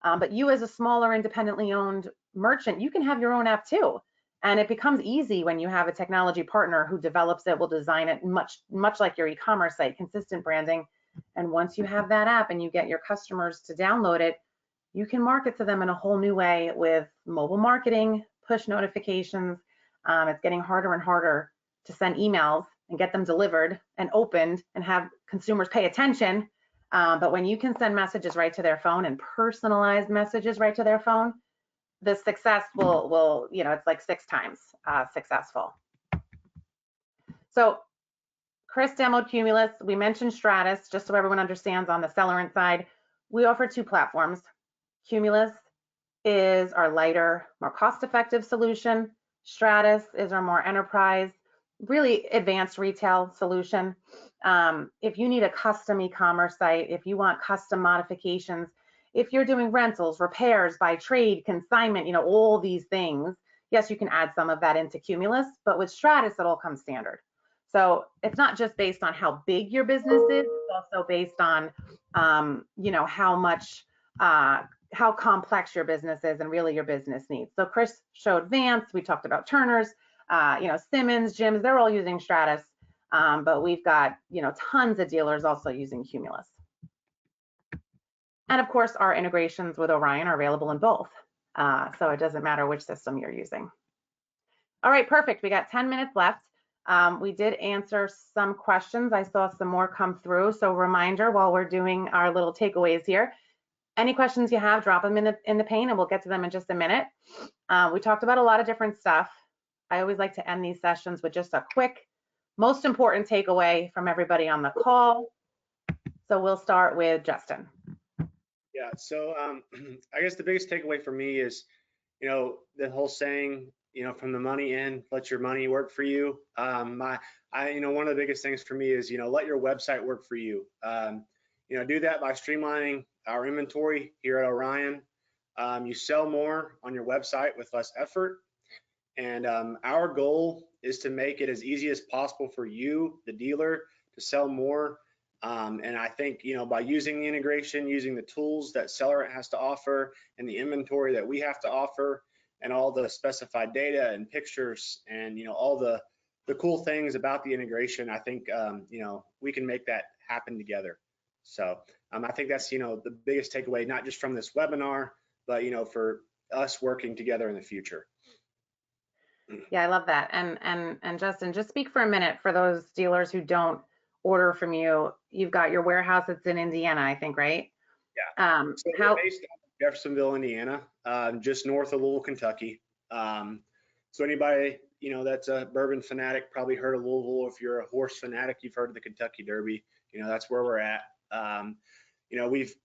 But you as a smaller independently owned merchant, you can have your own app too. And it becomes easy when you have a technology partner who develops it, will design it much like your e-commerce site, consistent branding. And once you have that app and you get your customers to download it, you can market to them in a whole new way with mobile marketing, push notifications. It's getting harder and harder to send emails and get them delivered and opened and have consumers pay attention. But when you can send messages right to their phone and personalized messages right to their phone, the success will, you know, it's like 6 times successful. So Chris demoed Cumulus. We mentioned Stratus, just so everyone understands on the Celerant side. We offer 2 platforms. Cumulus is our lighter, more cost-effective solution. Stratus is our more enterprise, really advanced retail solution. If you need a custom e-commerce site, if you want custom modifications, if you're doing rentals, repairs by trade, consignment, you know, all these things, yes, you can add some of that into Cumulus, but with Stratus, it all comes standard. So it's not just based on how big your business is, it's also based on, you know, how much, how complex your business is and really your business needs. So Chris showed Vance, we talked about Turner's, you know, Simmons, Jim's, they're all using Stratus, but we've got, you know, tons of dealers also using Cumulus. And of course, our integrations with Orion are available in both. So it doesn't matter which system you're using. All right, perfect. We got 10 minutes left. We did answer some questions. I saw some more come through. So reminder, while we're doing our little takeaways here, any questions you have, drop them in the pane and we'll get to them in just a minute. We talked about a lot of different stuff. I always like to end these sessions with just a quick, most important takeaway from everybody on the call. So we'll start with Justin. Yeah, so I guess the biggest takeaway for me is, you know, the whole saying, you know, from the money in, let your money work for you. You know, one of the biggest things for me is, you know, let your website work for you. You know, do that by streamlining our inventory here at Orion. You sell more on your website with less effort. And our goal is to make it as easy as possible for you, the dealer, to sell more. And I think, you know, by using the integration, using the tools that Celerant has to offer and the inventory that we have to offer and all the specified data and pictures and, you know, all the cool things about the integration, I think, you know, we can make that happen together. So I think that's, the biggest takeaway, not just from this webinar, but, for us working together in the future. Yeah, I love that. And Justin, just speak for a minute for those dealers who don't order from you. You've got your warehouse that's in Indiana, I think, right? Yeah. So we're based out of Jeffersonville, Indiana, just north of Louisville, Kentucky. So anybody, that's a bourbon fanatic probably heard of Louisville. If you're a horse fanatic, you've heard of the Kentucky Derby. That's where we're at.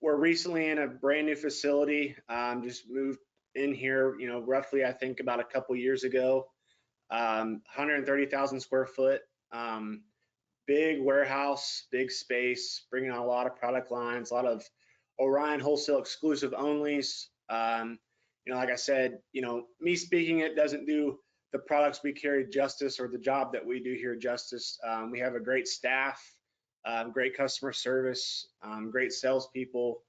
We're recently in a brand new facility. Just moved in here, roughly, I think about a couple years ago. 130,000 square foot, big warehouse, big space, bringing on a lot of product lines, a lot of Orion Wholesale exclusive onlys. Like I said, me speaking it doesn't do the products we carry justice, or the job that we do here justice. We have a great staff, great customer service, great salespeople,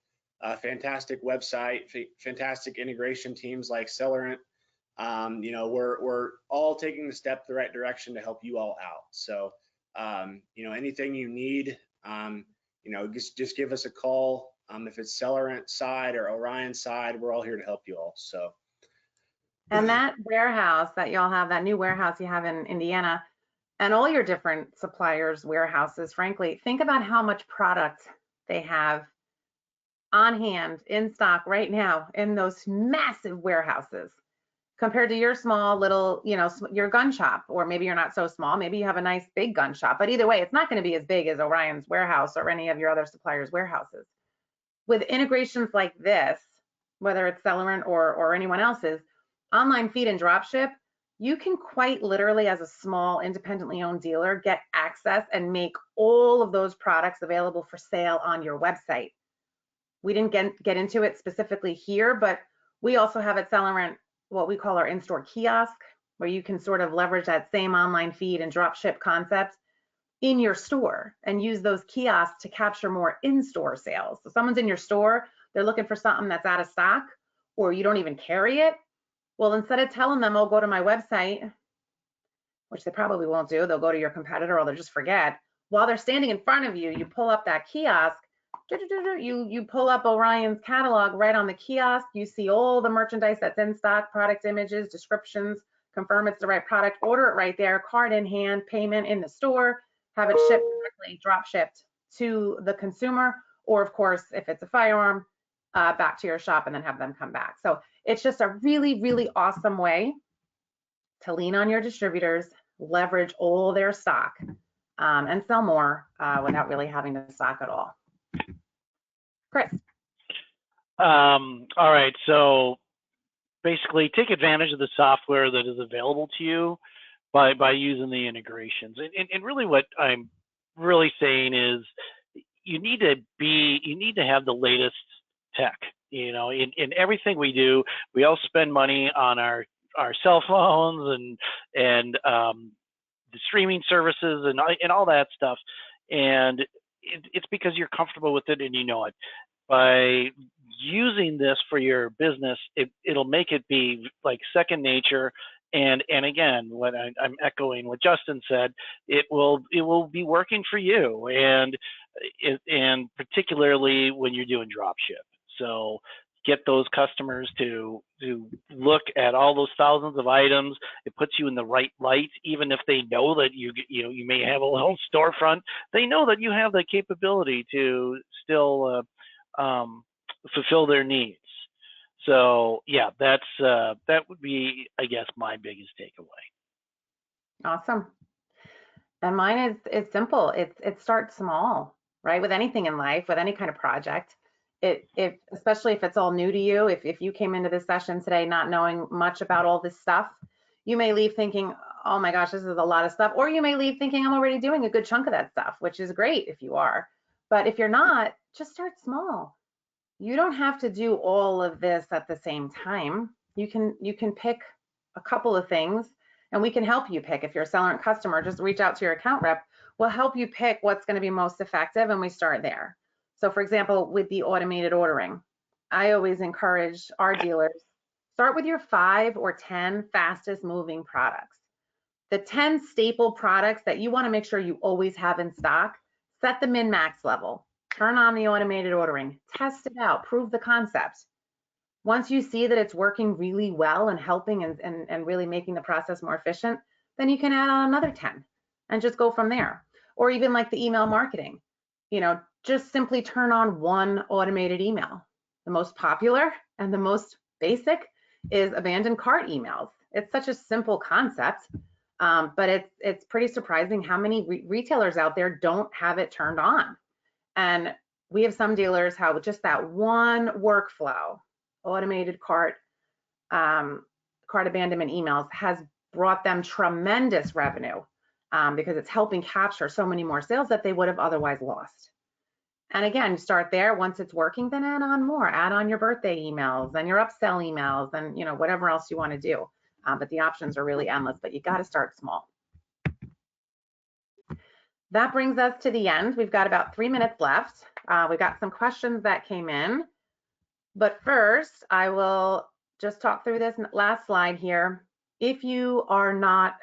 fantastic website, fantastic integration teams like Celerant. We're all taking the step the right direction to help you all out. So, anything you need, just give us a call. If it's Celerant side or Orion side, we're all here to help you all. So. And that warehouse that y'all have, that new warehouse you have in Indiana, and all your different suppliers' warehouses, frankly, think about how much product they have on hand in stock right now in those massive warehouses compared to your small little, your gun shop, or maybe you're not so small, maybe you have a nice big gun shop, but either way, it's not going to be as big as Orion's warehouse or any of your other suppliers' warehouses. With integrations like this, whether it's Celerant or anyone else's, online feed and dropship, you can quite literally, as a small independently owned dealer, get access and make all of those products available for sale on your website. We didn't get into it specifically here, but we also have at Celerant what we call our in-store kiosk, where you can sort of leverage that same online feed and dropship concept in your store and use those kiosks to capture more in-store sales. So someone's in your store, they're looking for something that's out of stock, or you don't even carry it. Well, instead of telling them, oh, go to my website, which they probably won't do, they'll go to your competitor or they'll just forget. While they're standing in front of you, you pull up that kiosk, you pull up Orion's catalog right on the kiosk. You see all the merchandise that's in stock, product images, descriptions, confirm it's the right product, order it right there, card in hand, payment in the store, have it shipped directly, drop shipped to the consumer, or of course, if it's a firearm, back to your shop and then have them come back. So it's just a really, really awesome way to lean on your distributors, leverage all their stock, and sell more without really having to stock at all. Chris. All right, so basically take advantage of the software that is available to you by using the integrations. And really what I'm really saying is you need to have the latest tech. In everything we do, we all spend money on our cell phones and the streaming services and all that stuff. And it's because you're comfortable with it and you know it. By using this for your business, it'll make it be like second nature. And again, what I'm echoing what Justin said, it will be working for you, and particularly when you're doing drop ship. So get those customers to look at all those thousands of items. It puts you in the right light, even if they know that you may have a little storefront. They know that you have the capability to still fulfill their needs. So yeah, that would be, I guess, my biggest takeaway. Awesome. And mine is simple. It starts small, right? With anything in life, with any kind of project. Especially if it's all new to you, if you came into this session today not knowing much about all this stuff, you may leave thinking, oh my gosh, this is a lot of stuff. Or you may leave thinking I'm already doing a good chunk of that stuff, which is great if you are. But if you're not, just start small. You don't have to do all of this at the same time. You can pick a couple of things, and we can help you pick. If you're a Celerant customer, just reach out to your account rep. We'll help you pick what's going to be most effective, and we start there. So for example, with the automated ordering, I always encourage our dealers, start with your 5 or 10 fastest moving products. The 10 staple products that you want to make sure you always have in stock, set the min-max level. turn on the automated ordering, test it out, prove the concept. Once you see that it's working really well and helping and really making the process more efficient, then you can add on another 10 and just go from there. Or even like the email marketing, just simply turn on one automated email. The most popular and the most basic is abandoned cart emails. It's such a simple concept, but it's pretty surprising how many retailers out there don't have it turned on. And we have some dealers how just that one workflow, automated cart abandonment emails, has brought them tremendous revenue because it's helping capture so many more sales that they would have otherwise lost. And again, start there. Once it's working, then add on more. Add on your birthday emails and your upsell emails and whatever else you want to do. But the options are really endless, but you got to start small. That brings us to the end. We've got about 3 minutes left. We've got some questions that came in. But first, I will just talk through this last slide here. If you are not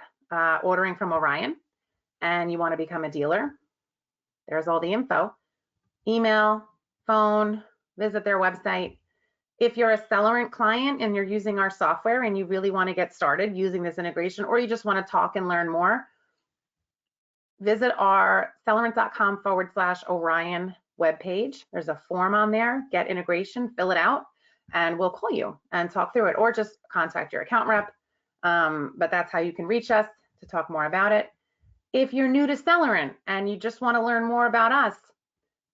ordering from Orion and you want to become a dealer, there's all the info. Email, phone, visit their website. If you're a Celerant client and you're using our software and you really want to get started using this integration, or you just want to talk and learn more, visit our celerant.com/Orion webpage. There's a form on there, get integration, fill it out, and we'll call you and talk through it, or just contact your account rep. But that's how you can reach us to talk more about it. If you're new to Celerant and you just want to learn more about us,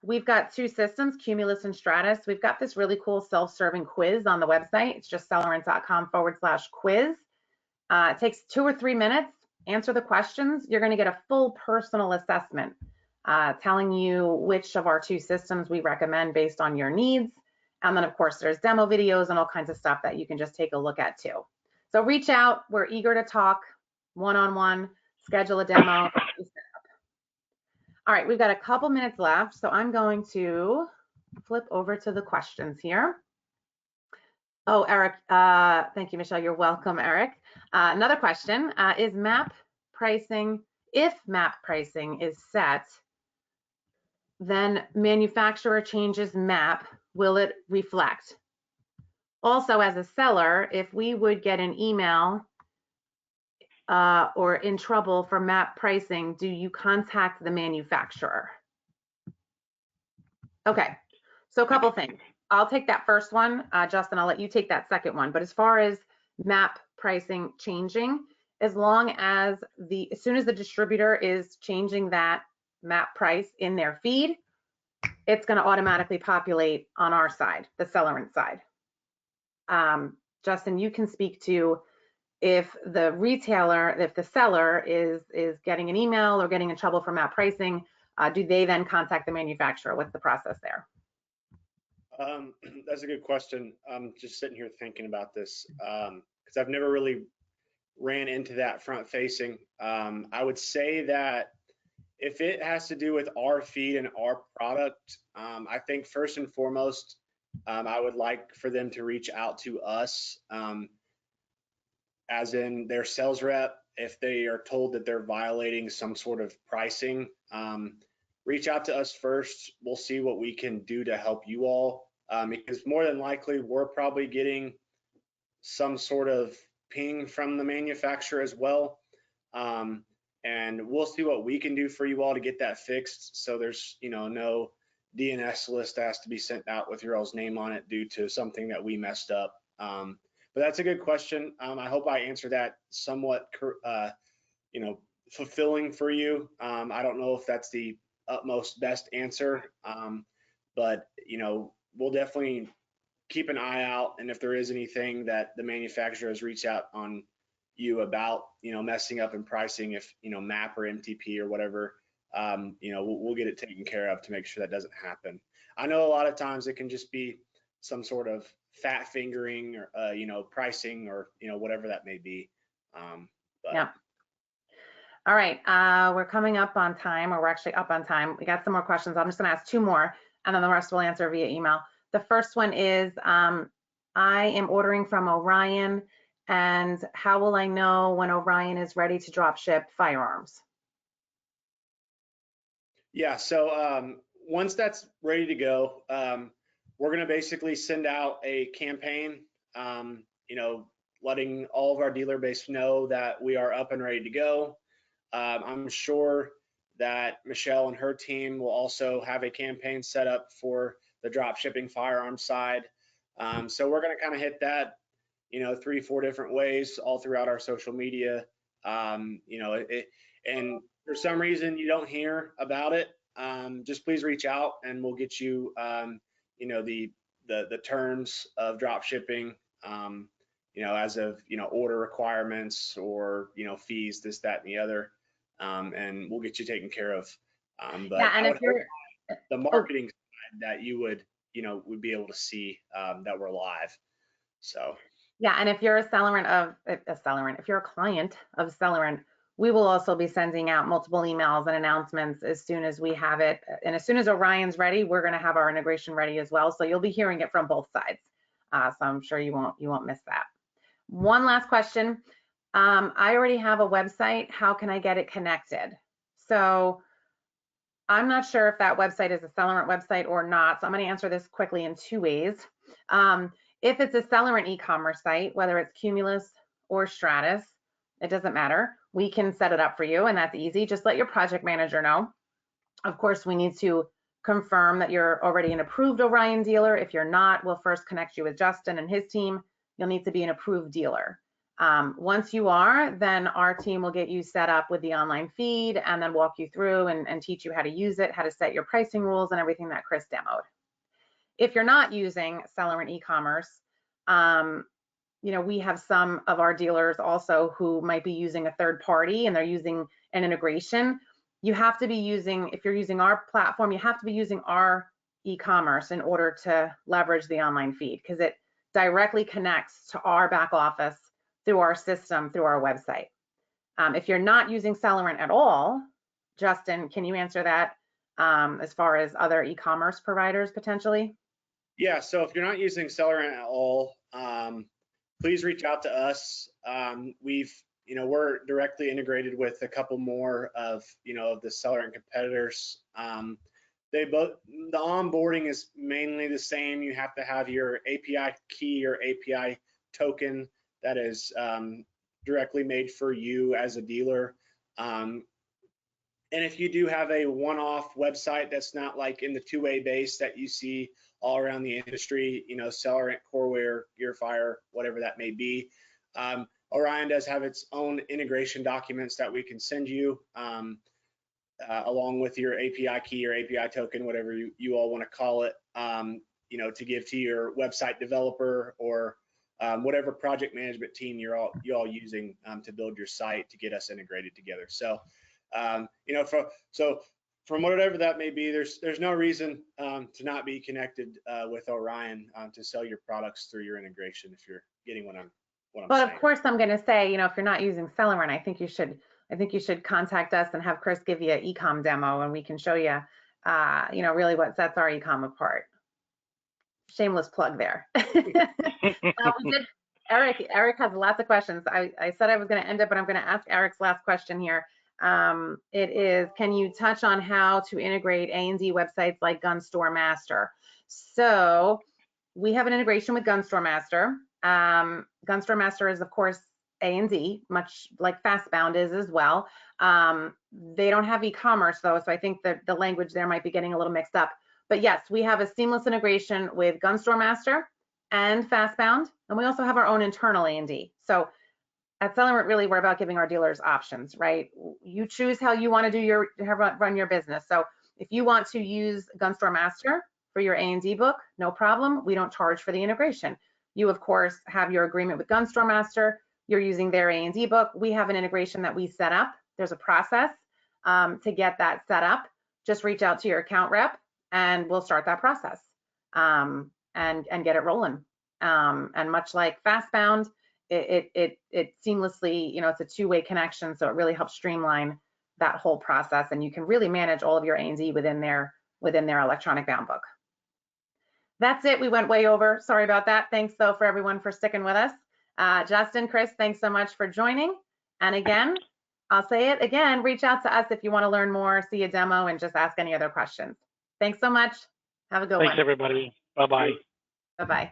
we've got 2 systems, Cumulus and Stratus. We've got this really cool self-serving quiz on the website. It's just celerant.com/quiz. It takes 2 or 3 minutes. Answer the questions. You're going to get a full personal assessment telling you which of our 2 systems we recommend based on your needs. And then, of course, there's demo videos and all kinds of stuff that you can just take a look at too. So reach out. We're eager to talk one-on-one, schedule a demo. All right, we've got a couple minutes left, so I'm going to flip over to the questions here. Oh, Eric, thank you, Michelle. You're welcome, Eric. Another question, is map pricing, if map pricing is set, then manufacturer changes map, will it reflect? Also, as a seller, if we would get an email or in trouble for map pricing, do you contact the manufacturer? Okay, so a couple things. I'll take that first one. Justin, I'll let you take that second one. But as far as map pricing changing, as long as soon as the distributor is changing that map price in their feed, it's going to automatically populate on our side, the Celerant side. Justin, you can speak to if the seller is getting an email or getting in trouble for map pricing, do they then contact the manufacturer? What's the process there? That's a good question. I'm just sitting here thinking about this because I've never really ran into that front facing. I would say that if it has to do with our feed and our product, I think first and foremost, I would like for them to reach out to us, as in their sales rep. If they are told that they're violating some sort of pricing, reach out to us first. We'll see what we can do to help you all, because more than likely we're probably getting some sort of ping from the manufacturer as well. And we'll see what we can do for you all to get that fixed. So there's, no DNS list that has to be sent out with your all's name on it due to something that we messed up. But that's a good question. I hope I answered that somewhat, fulfilling for you. I don't know if that's the utmost best answer, but we'll definitely keep an eye out. And if there is anything that the manufacturer has reached out on you about, messing up in pricing, if MAP or MTP or whatever, we'll get it taken care of to make sure that doesn't happen. I know a lot of times it can just be some sort of fat fingering or pricing or whatever that may be. Yeah. All right, we're coming up on time, or we're actually up on time. We got some more questions. I'm just going to ask 2 more, and then the rest we'll answer via email. The first one is, I am ordering from Orion, and how will I know when Orion is ready to drop ship firearms? Yeah, so once that's ready to go, we're going to basically send out a campaign, letting all of our dealer base know that we are up and ready to go. I'm sure that Michele and her team will also have a campaign set up for the drop shipping firearms side. So we're going to kind of hit that, 3-4 different ways all throughout our social media. And for some reason you don't hear about it, just please reach out and we'll get you, the terms of drop shipping, as of, order requirements or, fees, this, that, and the other. And we'll get you taken care of. But Yeah, and I if would you're hope the marketing side that you would be able to see that we're live. So. Yeah, and if you're if you're a client of Celerant, we will also be sending out multiple emails and announcements as soon as we have it. And as soon as Orion's ready, we're going to have our integration ready as well. So you'll be hearing it from both sides. So I'm sure you won't miss that. One last question. I already have a website. How can I get it connected? So I'm not sure if that website is a Celerant website or not. So I'm going to answer this quickly in 2 ways. If it's a Celerant e-commerce site, whether it's Cumulus or Stratus, it doesn't matter. We can set it up for you, and that's easy. Just let your project manager know. Of course, we need to confirm that you're already an approved Orion dealer. If you're not, we'll first connect you with Justin and his team. You'll need to be an approved dealer. Once you are, then our team will get you set up with the online feed and then walk you through and teach you how to use it, how to set your pricing rules and everything that Chris demoed. If you're not using Celerant e-commerce, we have some of our dealers also who might be using a third party and they're using an integration. You have to be using, if you're using our platform, you have to be using our e-commerce in order to leverage the online feed because it directly connects to our back office through our system, through our website. If you're not using Celerant at all, Justin, can you answer that as far as other e-commerce providers potentially? Yeah, so if you're not using Celerant at all, please reach out to us. We're directly integrated with a couple more of, the Celerant competitors. The onboarding is mainly the same. You have to have your API key or API token that is directly made for you as a dealer. And if you do have a one-off website that's not like in the two-way base that you see all around the industry, Celerant, Coreware, Gearfire, whatever that may be, Orion does have its own integration documents that we can send you along with your API key or API token, whatever you all want to call it, to give to your website developer or whatever project management team you're all using to build your site to get us integrated together. So, from whatever that may be, there's no reason to not be connected with Orion to sell your products through your integration if you're getting what I'm saying. Of course, I'm going to say, if you're not using Celerant, I think you should contact us and have Chris give you an e-com demo, and we can show you, really what sets our e-com apart. Shameless plug there. Eric has lots of questions. I said I was going to end it, but I'm going to ask Eric's last question here. It is, can you touch on how to integrate A&D websites like Gun Store Master? So we have an integration with Gun Store Master. Gun Store Master is, of course, A&D, much like Fastbound is as well. They don't have e-commerce though, so I think that the language there might be getting a little mixed up. But yes, we have a seamless integration with Gun Store Master and Fastbound, and we also have our own internal A&D. So at Celerant, really, we're about giving our dealers options, right? You choose how you want to run your business. So if you want to use Gun Store Master for your A&D book, no problem. We don't charge for the integration. You, of course, have your agreement with Gun Store Master. You're using their A&D book. We have an integration that we set up. There's a process to get that set up. Just reach out to your account rep, and we'll start that process and get it rolling. And much like Fastbound, it seamlessly, it's a two-way connection, so it really helps streamline that whole process, and you can really manage all of your A&D within their electronic bound book. That's it. We went way over. Sorry about that. Thanks though for everyone for sticking with us. Justin, Chris, thanks so much for joining. And again, I'll say it again, reach out to us if you want to learn more, see a demo, and just ask any other questions. Thanks so much. Have a good Thanks, one. everybody. Bye-bye. Bye-bye.